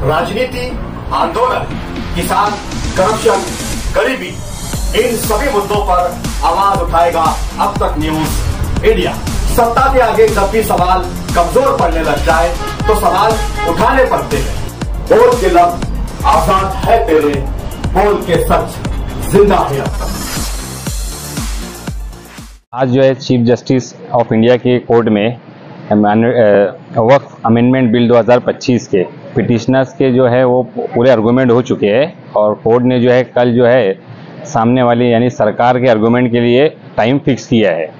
राजनीति, आंदोलन, किसान, करप्शन, गरीबी, इन सभी मुद्दों पर आवाज उठाएगा अब तक न्यूज इंडिया। सत्ता के आगे जब भी सवाल कमजोर पड़ने लग जाए तो सवाल उठाने पड़ते हैं। बोल के लफ्ज आजाद है तेरे, बोल के सच जिंदा है अब तक। आज जो है चीफ जस्टिस ऑफ इंडिया के कोर्ट में वक्फ अमेंडमेंट बिल 2025 के पिटिशनर्स के जो है वो पूरे आर्गूमेंट हो चुके हैं और कोर्ट ने जो है कल जो है सामने वाली यानी सरकार के आर्गूमेंट के लिए टाइम फिक्स किया है।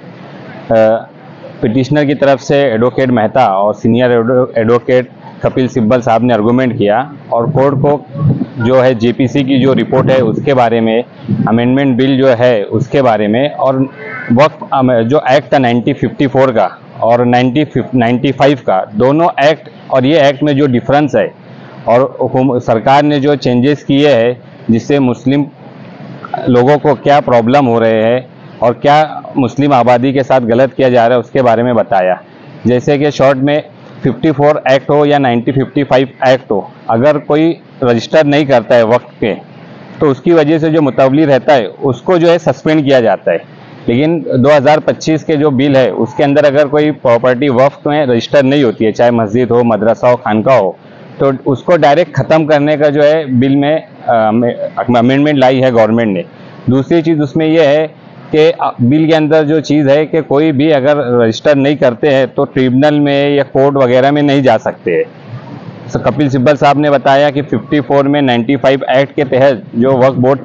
पिटिशनर की तरफ से एडवोकेट मेहता और सीनियर एडवोकेट कपिल सिब्बल साहब ने आर्गूमेंट किया और कोर्ट को जो है जेपीसी की जो रिपोर्ट है उसके बारे में, अमेंडमेंट बिल जो है उसके बारे में और वक्फ जो एक्ट था 1954 का और 1995 का, दोनों एक्ट और ये एक्ट में जो डिफरेंस है और सरकार ने जो चेंजेस किए हैं जिससे मुस्लिम लोगों को क्या प्रॉब्लम हो रहे हैं और क्या मुस्लिम आबादी के साथ गलत किया जा रहा है उसके बारे में बताया। जैसे कि शॉर्ट में 54 एक्ट हो या 1955 एक्ट हो, अगर कोई रजिस्टर नहीं करता है वक्त पे तो उसकी वजह से जो मुतवली रहता है उसको जो है सस्पेंड किया जाता है। लेकिन 2025 के जो बिल है उसके अंदर अगर कोई प्रॉपर्टी वक्फ में रजिस्टर नहीं होती है, चाहे मस्जिद हो, मदरसा हो, खानका हो, तो उसको डायरेक्ट ख़त्म करने का जो है बिल में अमेंडमेंट लाई है गवर्नमेंट ने। दूसरी चीज़ उसमें यह है कि बिल के अंदर जो चीज़ है कि कोई भी अगर रजिस्टर नहीं करते हैं तो ट्रिब्यूनल में या कोर्ट वगैरह में नहीं जा सकते हैं। तो कपिल सिब्बल साहब ने बताया कि 54 में 95 एक्ट के तहत जो वक्फ बोर्ड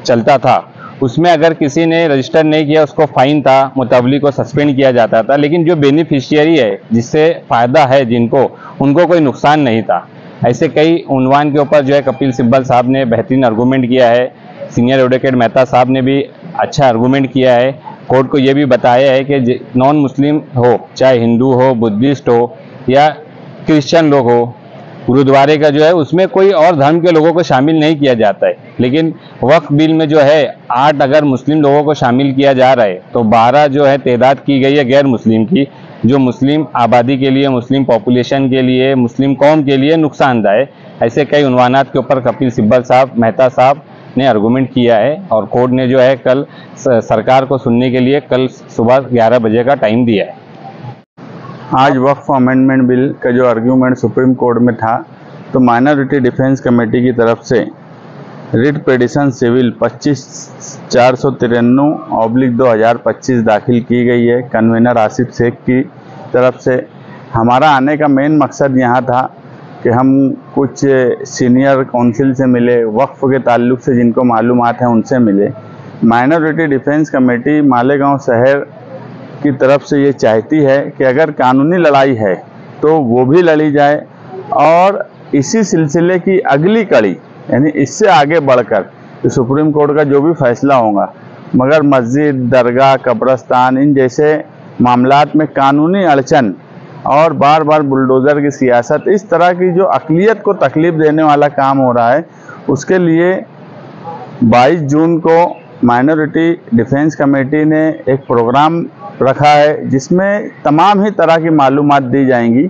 चलता था उसमें अगर किसी ने रजिस्टर नहीं किया उसको फाइन था, मुतवली को सस्पेंड किया जाता था, लेकिन जो बेनिफिशियरी है जिससे फ़ायदा है जिनको, उनको कोई नुकसान नहीं था। ऐसे कई उन्वान के ऊपर जो है कपिल सिब्बल साहब ने बेहतरीन आर्गूमेंट किया है। सीनियर एडवोकेट मेहता साहब ने भी अच्छा आर्गूमेंट किया है। कोर्ट को ये भी बताया है कि नॉन मुस्लिम हो, चाहे हिंदू हो, बुद्धिस्ट हो या क्रिश्चियन लोग हो, गुरुद्वारे का जो है उसमें कोई और धर्म के लोगों को शामिल नहीं किया जाता है। लेकिन वक्फ बिल में जो है 8 अगर मुस्लिम लोगों को शामिल किया जा रहा है तो 12 जो है तादाद की गई है गैर मुस्लिम की, जो मुस्लिम आबादी के लिए, मुस्लिम पॉपुलेशन के लिए, मुस्लिम कौम के लिए नुकसानदायक। ऐसे कई उन्वानात के ऊपर कपिल सिब्बल साहब, मेहता साहब ने आर्गूमेंट किया है और कोर्ट ने जो है कल सरकार को सुनने के लिए कल सुबह 11 बजे का टाइम दिया है। आज वक्फ अमेंडमेंट बिल का जो आर्ग्यूमेंट सुप्रीम कोर्ट में था तो माइनॉरिटी डिफेंस कमेटी की तरफ से रिट पिटीशन सिविल 25/493/2025 दाखिल की गई है कन्वीनर आसिफ शेख की तरफ से। हमारा आने का मेन मकसद यहाँ था कि हम कुछ सीनियर काउंसिल से मिले, वक्फ के ताल्लुक से जिनको मालूमात हैं उनसे मिले। माइनॉरिटी डिफेंस कमेटी मालेगांव शहर की तरफ से ये चाहती है कि अगर कानूनी लड़ाई है तो वो भी लड़ी जाए और इसी सिलसिले की अगली कड़ी यानी इससे आगे बढ़कर तो सुप्रीम कोर्ट का जो भी फैसला होगा, मगर मस्जिद, दरगाह, कब्रस्तान, इन जैसे मामलात में कानूनी अड़चन और बार बार बुलडोज़र की सियासत, इस तरह की जो अक़लियत को तकलीफ देने वाला काम हो रहा है, उसके लिए 22 जून को माइनॉरिटी डिफेंस कमेटी ने एक प्रोग्राम रखा है जिसमें तमाम ही तरह की मालूमात दी जाएंगी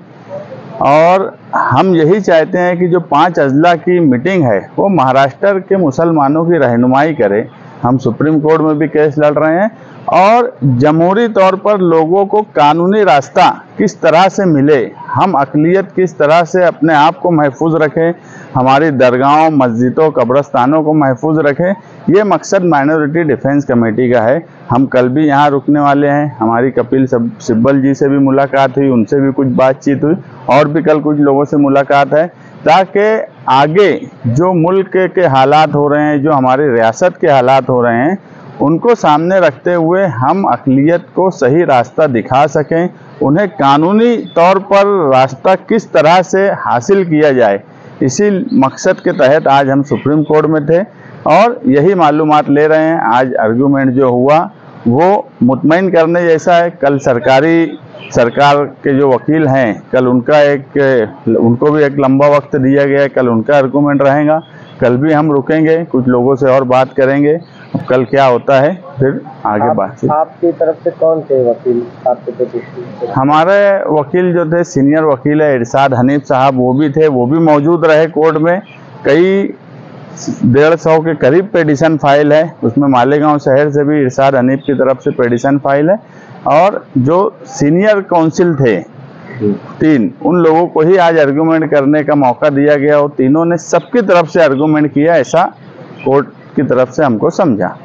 और हम यही चाहते हैं कि जो 5 अजला की मीटिंग है वो महाराष्ट्र के मुसलमानों की रहनुमाई करे। हम सुप्रीम कोर्ट में भी केस लड़ रहे हैं और जमहूरी तौर पर लोगों को कानूनी रास्ता किस तरह से मिले, हम अक़लियत किस तरह से अपने आप को महफूज रखें, हमारी दरगाहों, मस्जिदों, कब्रस्तानों को महफूज रखें, ये मकसद माइनॉरिटी डिफेंस कमेटी का है। हम कल भी यहाँ रुकने वाले हैं। हमारी कपिल सिब्बल जी से भी मुलाकात हुई, उनसे भी कुछ बातचीत हुई और भी कल कुछ लोगों से मुलाकात है ताकि आगे जो मुल्क के हालात हो रहे हैं, जो हमारी रियासत के हालात हो रहे हैं, उनको सामने रखते हुए हम अक़लियत को सही रास्ता दिखा सकें, उन्हें कानूनी तौर पर रास्ता किस तरह से हासिल किया जाए। इसी मकसद के तहत आज हम सुप्रीम कोर्ट में थे और यही मालूमात ले रहे हैं। आज आर्गूमेंट जो हुआ वो मुतमईन करने जैसा है। कल सरकार के जो वकील हैं, कल उनको भी एक लंबा वक्त दिया गया है, कल उनका आर्गूमेंट रहेगा। कल भी हम रुकेंगे, कुछ लोगों से और बात करेंगे कल क्या होता है फिर आगे बातचीत। आपकी तरफ से कौन थे वकील आपके पेटिशन? हमारे वकील जो थे सीनियर वकील है इरशाद हनीफ साहब, वो भी थे, वो भी मौजूद रहे कोर्ट में। कई 150 के करीब पेटिशन फाइल है, उसमें मालेगांव शहर से भी इरशाद हनीफ की तरफ से पेटिशन फाइल है। और जो सीनियर काउंसिल थे 3, उन लोगों को ही आज आर्गूमेंट करने का मौका दिया गया और तीनों ने सबकी तरफ से आर्गूमेंट किया, ऐसा कोर्ट की तरफ से हमको समझा।